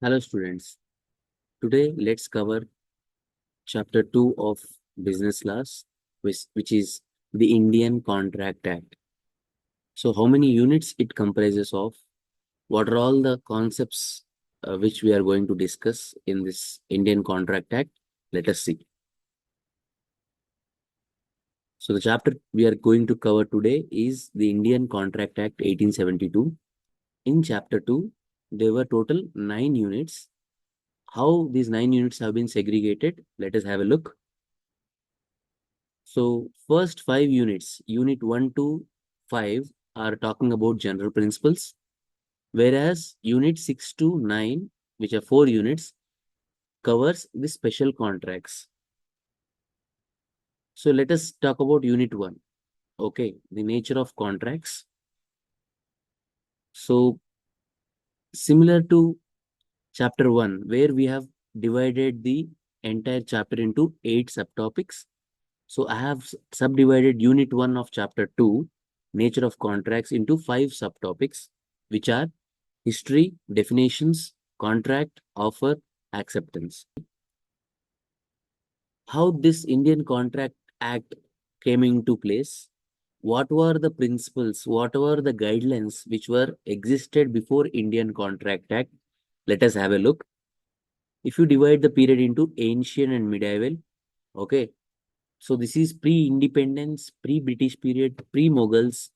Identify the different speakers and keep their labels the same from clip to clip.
Speaker 1: Hello students. Today let's cover chapter 2 of business laws, which is the Indian Contract Act. So how many units it comprises of? What are all the concepts which we are going to discuss in this Indian Contract Act? Let us see. So the chapter we are going to cover today is the Indian Contract Act 1872. In chapter 2, there were total 9 units. How these 9 units have been segregated? Let us have a look. So first 5 units, unit 1 to 5 are talking about general principles, whereas unit 6 to 9, which are 4 units, covers the special contracts. So let us talk about unit 1. Okay, the nature of contracts. So similar to chapter 1, where we have divided the entire chapter into 8 subtopics. So I have subdivided unit 1 of chapter 2, nature of contracts, into 5 subtopics, which are history, definitions, contract, offer, acceptance. How this Indian Contract Act came into place? What were the principles? What were the guidelines which were existed before Indian Contract Act? Let us have a look. If you divide the period into ancient and medieval, okay, so this is pre-independence, pre-British period, pre-Mughals,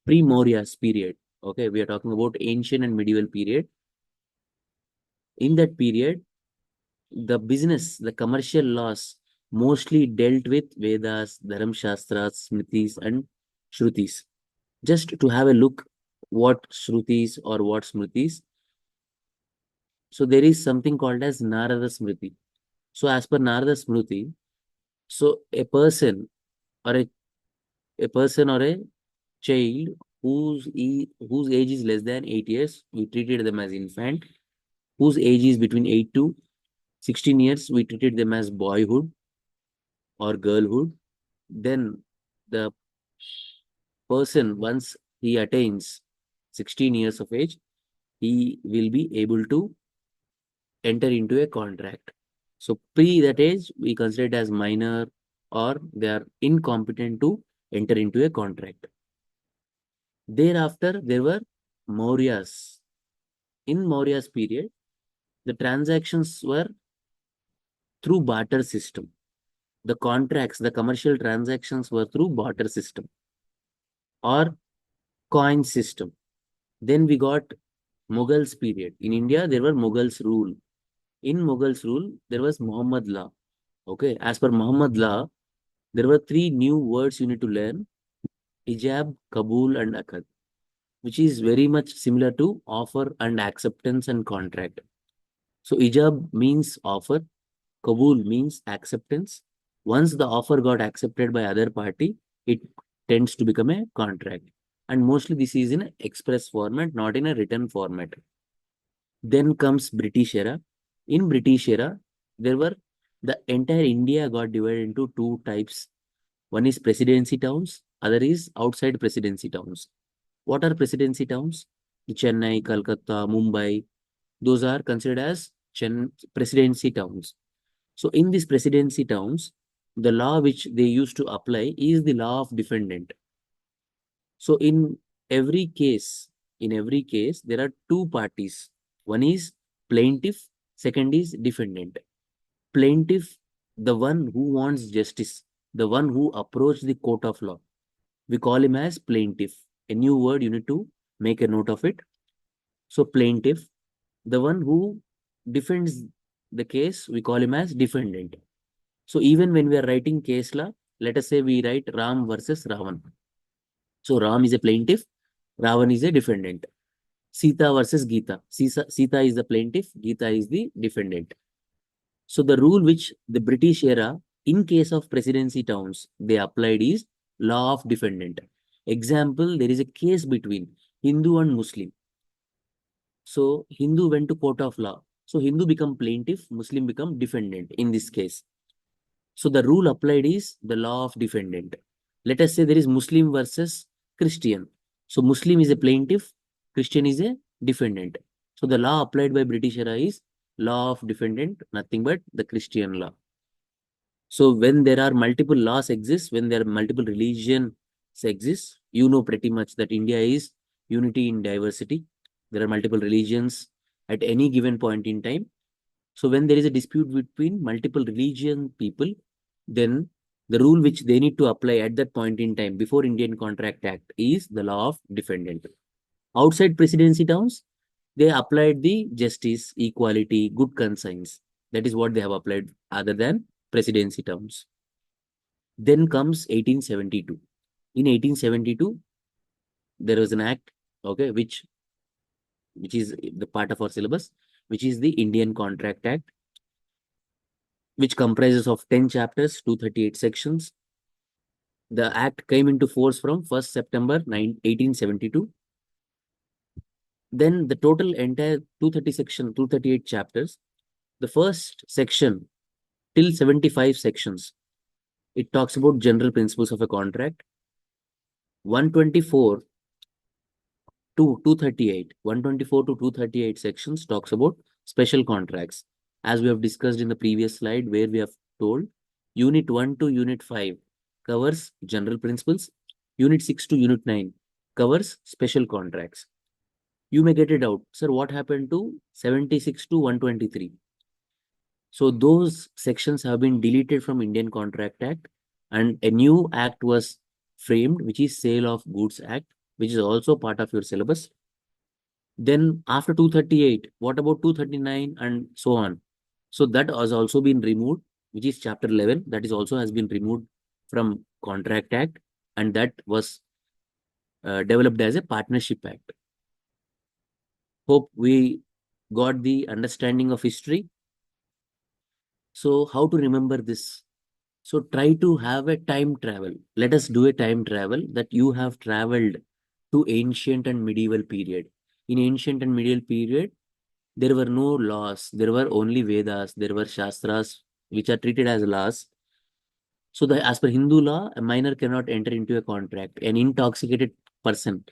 Speaker 1: pre-Mauryas period. Okay, we are talking about ancient and medieval period. In that period, the business, the commercial laws mostly dealt with Vedas, Dharam Shastras, Smritis, and Shrutis. Just to have a look what Shrutis or what Smritis. So there is something called as Narada Smriti. So as per Narada Smriti, so a person or a child whose age is less than 8 years, we treated them as infant. Whose age is between 8 to 16 years, we treated them as boyhood or girlhood. Then the person, once he attains 16 years of age, he will be able to enter into a contract. So pre that age, we consider it as minor or they are incompetent to enter into a contract. Thereafter, there were Mauryas. In Maurya's period, the transactions were through barter system. The contracts, the commercial transactions were through barter system or coin system. Then we got Mughals period. In India, there were Mughals rule. In Mughals rule, there was Muhammad law. Okay, as per Muhammad law, there were 3 new words you need to learn: ijab, kabul, and akad, which is very much similar to offer and acceptance and contract. So ijab means offer, kabul means acceptance. Once the offer got accepted by other party, it tends to become a contract. And mostly this is in a express format, not in a written format. Then comes British era. In British era, there were the entire India got divided into 2 types. One is presidency towns, other is outside presidency towns. What are presidency towns? Chennai, Calcutta, Mumbai, those are considered as presidency towns. So in these presidency towns, the law which they used to apply is the law of defendant. So every case, in every case, there are 2 parties. One is plaintiff, second is defendant. Plaintiff, the one who wants justice, the one who approached the court of law. We call him as plaintiff. A new word, you need to make a note of it. So plaintiff, the one who defends the case, we call him as defendant. So even when we are writing case law, let us say we write Ram versus Ravan. So Ram is a plaintiff, Ravan is a defendant. Sita versus Gita. Sita is the plaintiff, Gita is the defendant. So the rule which the British era, in case of presidency towns, they applied is law of defendant. Example, there is a case between Hindu and Muslim. So Hindu went to court of law. So Hindu become plaintiff, Muslim become defendant in this case. So the rule applied is the law of defendant. Let us say there is Muslim versus Christian. So Muslim is a plaintiff, Christian is a defendant. So the law applied by British era is Law of defendant, nothing but the Christian law. So when there are multiple laws exist, when there are multiple religions exist, you know pretty much that India is unity in diversity. There are multiple religions at any given point in time. So when there is a dispute between multiple religion people, then the rule which they need to apply at that point in time before Indian Contract Act is the law of defendant. Outside presidency towns, they applied the justice, equality, good conscience. That is what they have applied other than presidency terms. Then comes 1872. In 1872, there was an act, okay, which is the part of our syllabus, which is the Indian Contract Act, which comprises of 10 chapters, 238 sections. The act came into force from 1st September 1872. Then the total entire 238 chapters, the first section till 75 sections, it talks about general principles of a contract. 124 to 238, 124 to 238 sections talks about special contracts. As we have discussed in the previous slide, where we have told Unit 1 to Unit 5 covers general principles, Unit 6 to Unit 9 covers special contracts. You may get a doubt, sir, what happened to 76 to 123? So those sections have been deleted from Indian Contract Act and a new act was framed, which is Sale of Goods Act, which is also part of your syllabus. Then after 238, what about 239 and so on? So that has also been removed, which is chapter 11. That is also has been removed from Contract Act, and that was developed as a Partnership Act. Hope we got the understanding of history. So how to remember this? So try to have a time travel. Let us do a time travel that you have traveled to ancient and medieval period. In ancient and medieval period, there were no laws. There were only Vedas. There were Shastras, which are treated as laws. So as per Hindu law, a minor cannot enter into a contract. An intoxicated person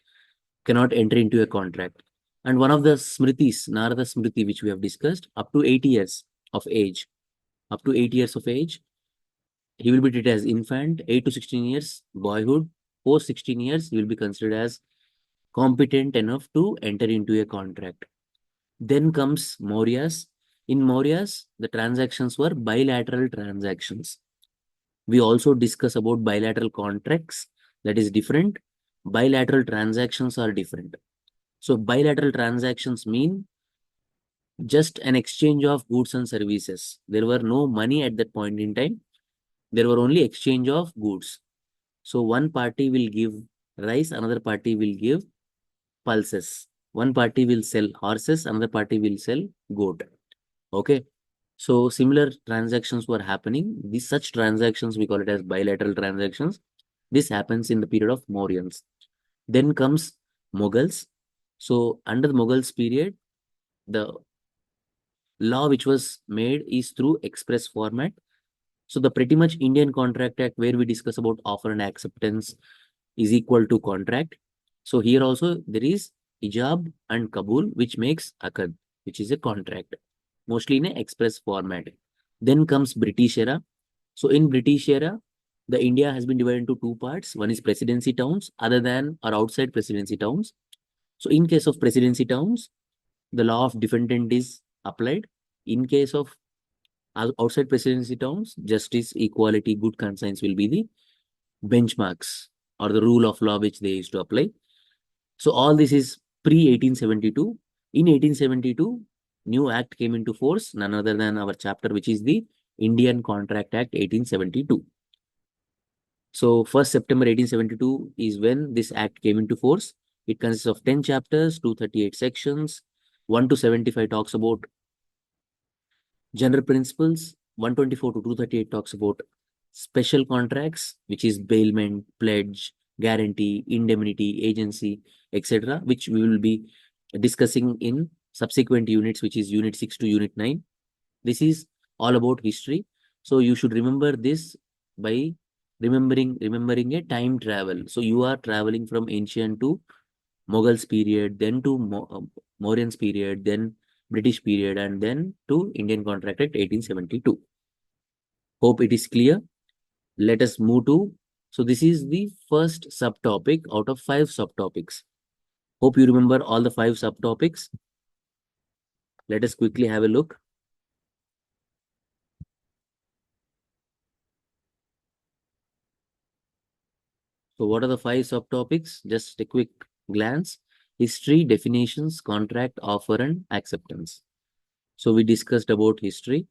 Speaker 1: cannot enter into a contract. And one of the Smritis, Narada Smriti, which we have discussed, up to 8 years of age, up to 8 years of age, he will be treated as infant. 8 to 16 years, boyhood. Post 16 years, he will be considered as competent enough to enter into a contract. Then comes Mauryas. In Mauryas, the transactions were bilateral transactions. We also discuss about bilateral contracts. That is different. Bilateral transactions are different. So bilateral transactions mean just an exchange of goods and services. There were no money at that point in time. There were only exchange of goods. So one party will give rice, another party will give pulses. One party will sell horses, another party will sell goat. Okay. So similar transactions were happening. These such transactions, we call it as bilateral transactions. This happens in the period of Mauryans. Then comes Mughals. So under the Mughals period, the law which was made is through express format. So the pretty much Indian Contract Act, where we discuss about offer and acceptance, is equal to contract. So here also there is ijab and kabul, which makes akad, which is a contract, mostly in a express format. Then comes British era. So in British era, the India has been divided into two parts. One is presidency towns, other than or outside presidency towns. So in case of presidency towns, the law of defendant is applied. In case of outside presidency towns, justice, equality, good conscience will be the benchmarks or the rule of law which they used to apply. So all this is pre 1872. In 1872, new act came into force, none other than our chapter, which is the Indian Contract Act 1872. So 1st September 1872 is when this act came into force. It consists of 10 chapters, 238 sections. 1 to 75 talks about general principles. 124 to 238 talks about special contracts, which is bailment, pledge, guarantee, indemnity, agency, etc., which we will be discussing in subsequent units, which is Unit 6 to Unit 9. This is all about history. So you should remember this by remembering a time travel. So you are traveling from ancient to Mughals period, then to Mauryans period, then British period, and then to Indian Contract Act 1872. Hope it is clear. Let us move to, so this is the first subtopic out of 5 subtopics. Hope you remember all the 5 subtopics. Let us quickly have a look. So what are the 5 subtopics? Just a quick glance. History, definitions, contract, offer, and acceptance. So we discussed about history.